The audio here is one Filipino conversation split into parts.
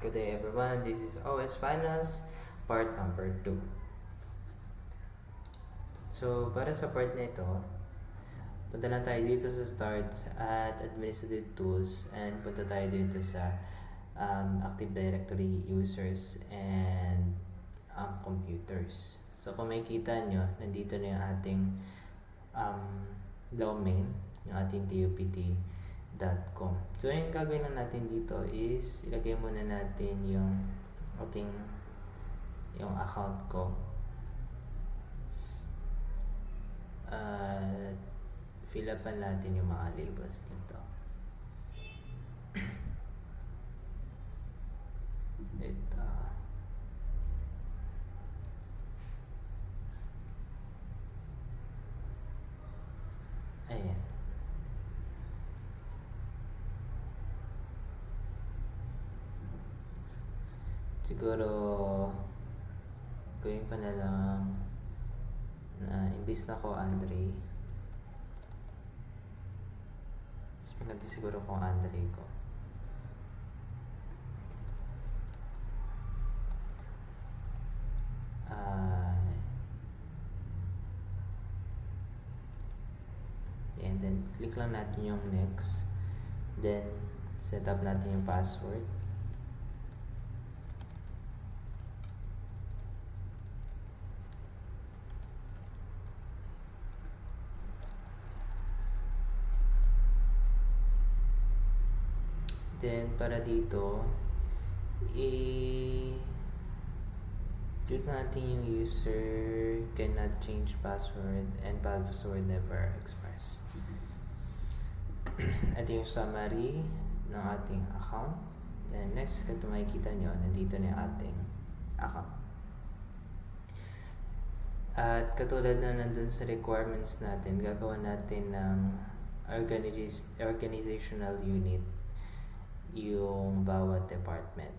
Good day everyone, this is OS Finance, part number 2. So, para sa part na ito, punta na tayo dito sa starts at administrative tools and punta tayo dito sa Active Directory users and computers. So, kung makikita nyo, nandito na yung ating domain, yung ating tupt.com. So, yung gagawin lang natin dito is ilagay muna natin yung account ko. Fill upan natin yung mga labels dito. Ito. Ayan. Siguro gawin ko na lang na imbis na ko Andre, mas maganda siguro kung Andre ko. And then click lang natin yung next, then set up natin yung password. Then para dito click natin yung user cannot change password and password never expires. Ito yung summary ng ating account. Then next, kung makikita nyo, nandito na yung ating account. At katulad na nandun sa requirements natin, gagawa natin ng organizational unit yung bawat department.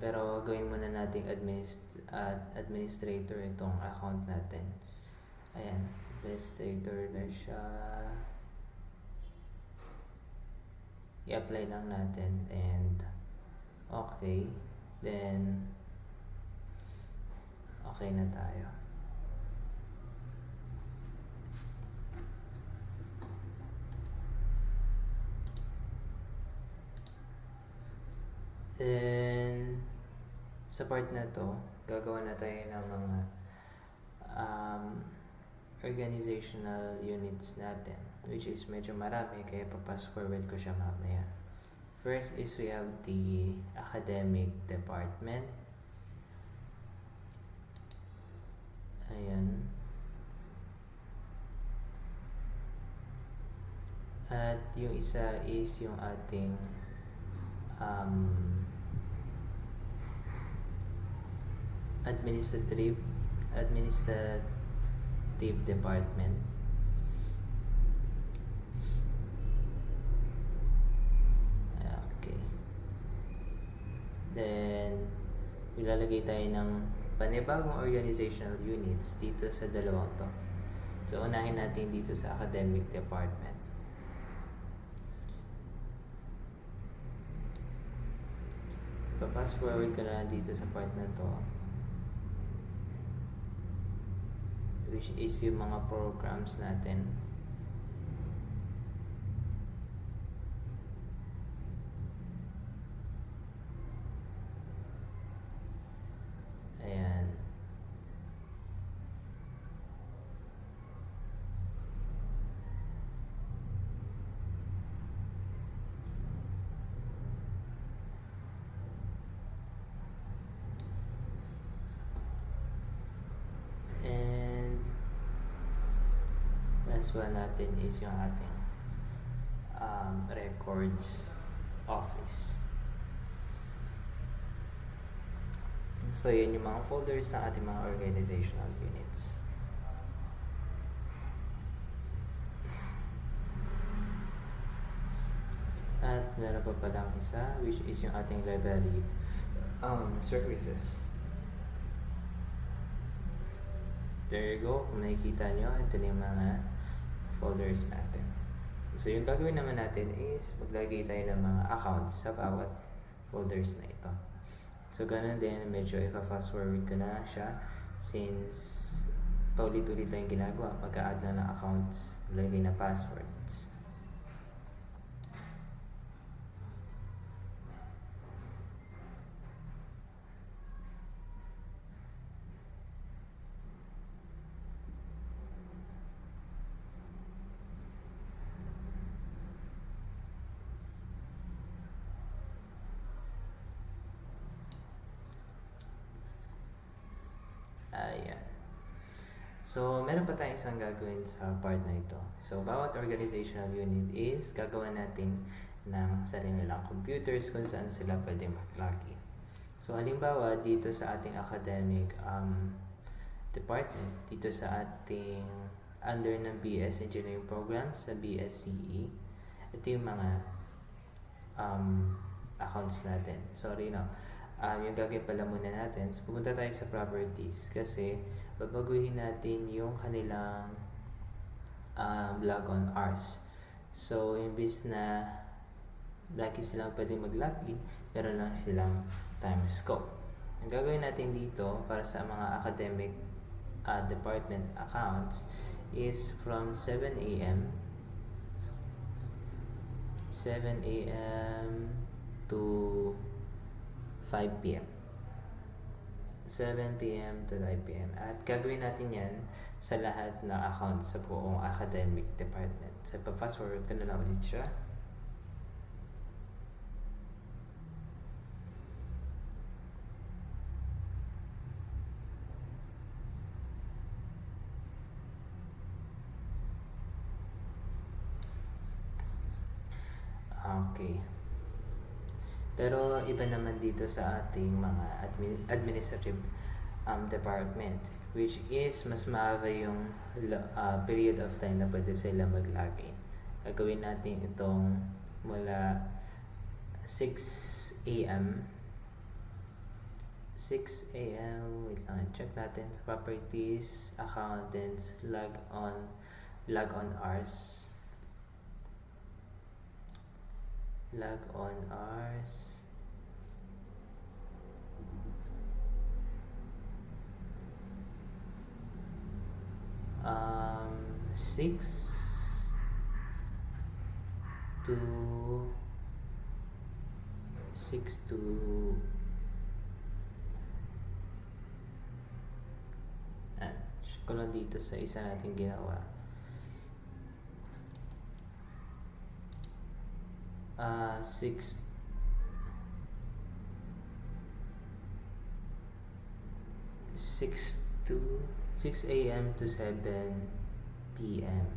Pero gawin muna nating administrator itong account natin. Ayan, administrator na siya. I-apply lang natin and okay. Then okay na tayo. Then sa part na to, gagawa na tayo ng mga organizational units natin, which is medyo marami, kaya papass forward ko siya mamaya. First is we have the academic department. Ayan. At yung isa is yung ating administrative department. Okay. Then ilalagay tayo ng panibagong organizational units dito sa dalawang to. So unahin natin dito sa academic department. Pass forward ko na dito sa part na to, which is yung mga programs natin. Ayan. Last one natin is yung ating records office. So yun yung mga folders ng ating mga organizational units. At meron pa palang isa, which is yung ating library services. There you go. Kung nakikita nyo, ito na yung mga folders natin. So yung gagawin naman natin is maglagay tayo ng mga accounts sa bawat folders na ito. So ganun din, medyo ipa-fast forward ko na siya since paulit-ulit lang yung ginagawa. Mag-a-add lang ng accounts, maglagay na passwords. Ayan. So, meron pa tayong isang gagawin sa part na ito. So, bawat organizational unit is gagawa natin ng sarili nilang computers kung saan sila pwede mag-login. So, halimbawa, dito sa ating academic department, dito sa ating under ng BS Engineering Program sa BSCE, ito yung mga accounts natin. Sorry, no. Yung gagawin pala muna natin, so pumunta tayo sa properties kasi babaguhin natin yung kanilang log on hours. So, imbis na lagi silang pwede mag-login, meron lang silang time scope. Ang gagawin natin dito para sa mga academic department accounts is from 7 a.m. to 5 p.m. 7 p.m. to 5 p.m. At gagawin natin yan sa lahat ng accounts sa buong academic department. So, pa-password ko na lang ulit siya. Okay. Pero iba naman dito sa ating mga administrative department, which is mas mahaba yung period of time na pwede sila mag-login. Gagawin natin itong mula 6 a.m. 6 a.m. Wait lang, check natin sa properties, accountants, log on hours. Log on hours. Um, 6 to check ko lang dito sa isa nating ginawa. 6 a.m. to 7 p.m.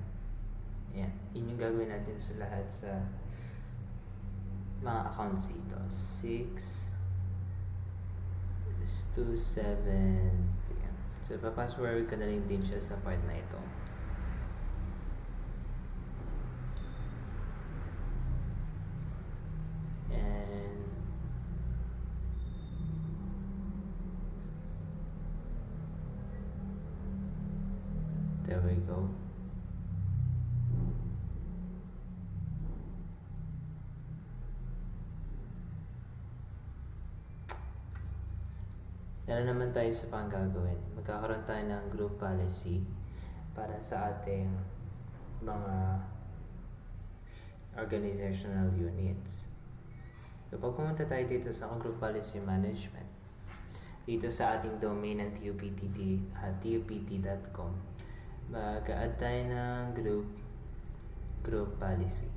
Yan. Yun yung gagawin natin sa lahat sa mga accounts dito. 6 to 7 p.m. So, pa-password ko na rin din siya sa part na ito. There we go. Meron naman tayo sa pang gagawin. Magkakaroon tayo ng group policy para sa ating mga organizational units. So, pag pumunta tayo dito sa group policy management, dito sa ating domain ng tupt.com, mag-add tayo ng group policy.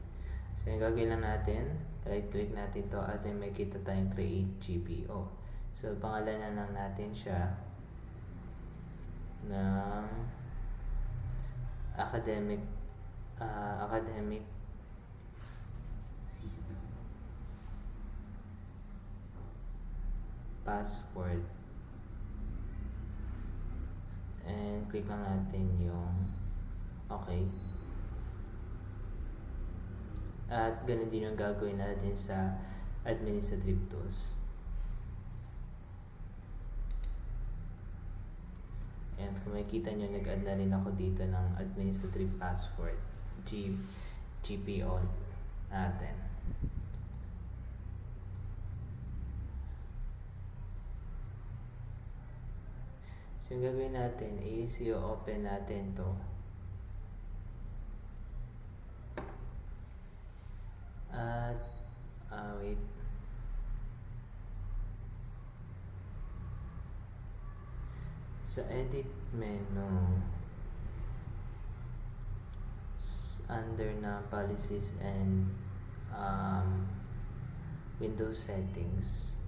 So, yung gagawin lang natin, right-click natin to at may makita tayong create GPO. So, pangalanan lang natin siya ng academic password. And click lang natin yung okay. At ganun din yung gagawin natin sa administrative tools. And kung makikita nyo, nag-add na rin ako dito ng administrative password, GPO natin. So yung gagawin natin is i-open natin to. At wait. Sa edit menu, under na policies and Windows settings,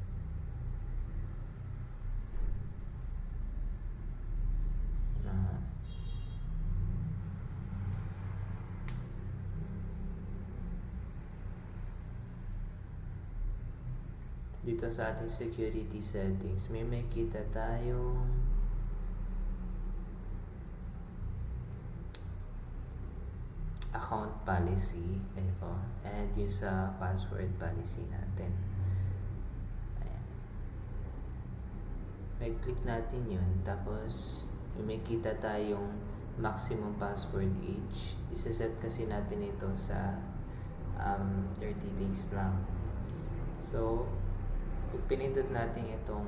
dito sa ating security settings, may makita tayong account policy, ito, and yung sa password policy natin. Ayan. May click natin yun, tapos may kita tayong maximum password age. Isa-set kasi natin ito sa 30 days lang. So, pag pinindot natin itong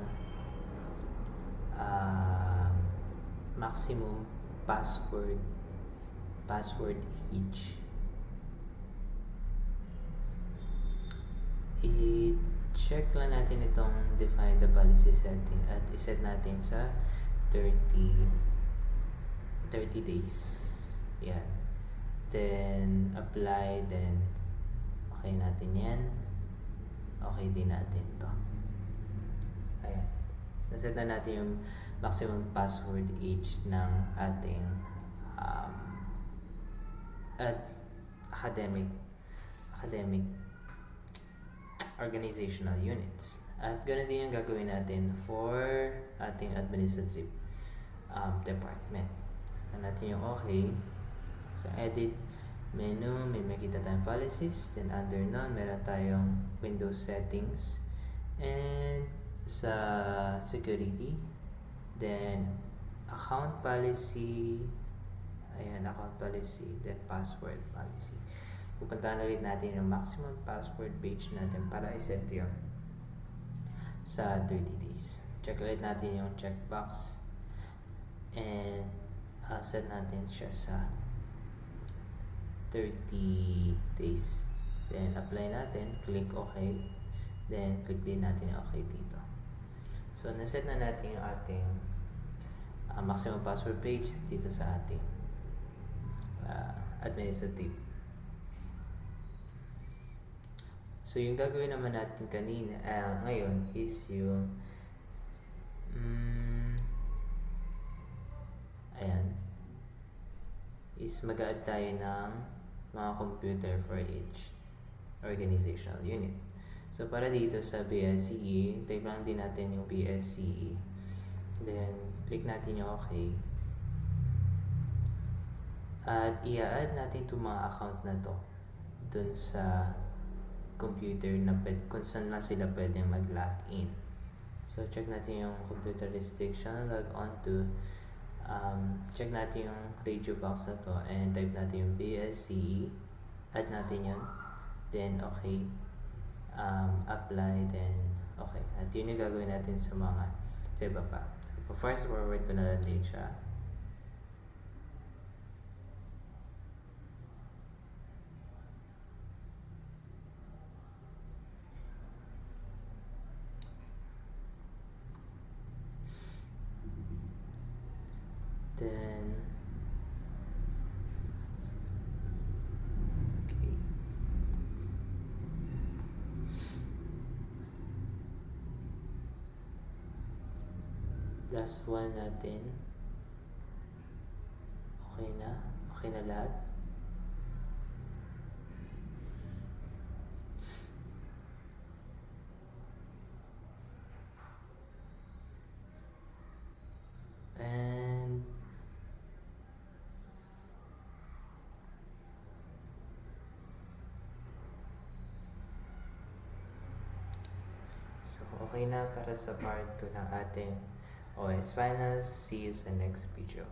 maximum password age, i-check lang natin itong define the policy setting at iset natin sa 30 days. Yan. Then apply, then okay natin yan. Okay din natin to. Ayan. Naset na natin yung maximum password age ng ating academic organizational units. At ganoon din yung gagawin natin for ating administrative department. Tignan natin yung okay. Sa edit menu, may makita tayong policies. Then under none, meron tayong Windows settings. And sa security, then account policy, ayan, account policy, then password policy. Pupuntahan ulit natin yung maximum password page natin para iset yun sa 30 days. Check ulit natin yung checkbox and set natin siya sa 30 days. Then apply natin, click OK, then click din natin yung OK dito. So naset na natin yung ating maximum password page dito sa ating administrative. So yung gagawin naman natin kanina ngayon is yung ayan, is mag-add tayo ng mga computer for each organizational unit. So para dito sa BSCE, type lang din natin yung BSCE, then click natin yung OK. At i-add natin itong mga account na to dun sa computer na kung saan lang sila pwedeng mag-login. So check natin yung computer restriction, log on to, check natin yung radio box na to and type natin yung BSCE, add natin yun, then okay, apply, then okay. At yun yung gagawin natin sa mga sa iba pa. So first forward ko na lang din siya. Then okay, last one natin, okay na lahat. And so okay na para sa part 2 ng ating OS Finance. See you sa next video.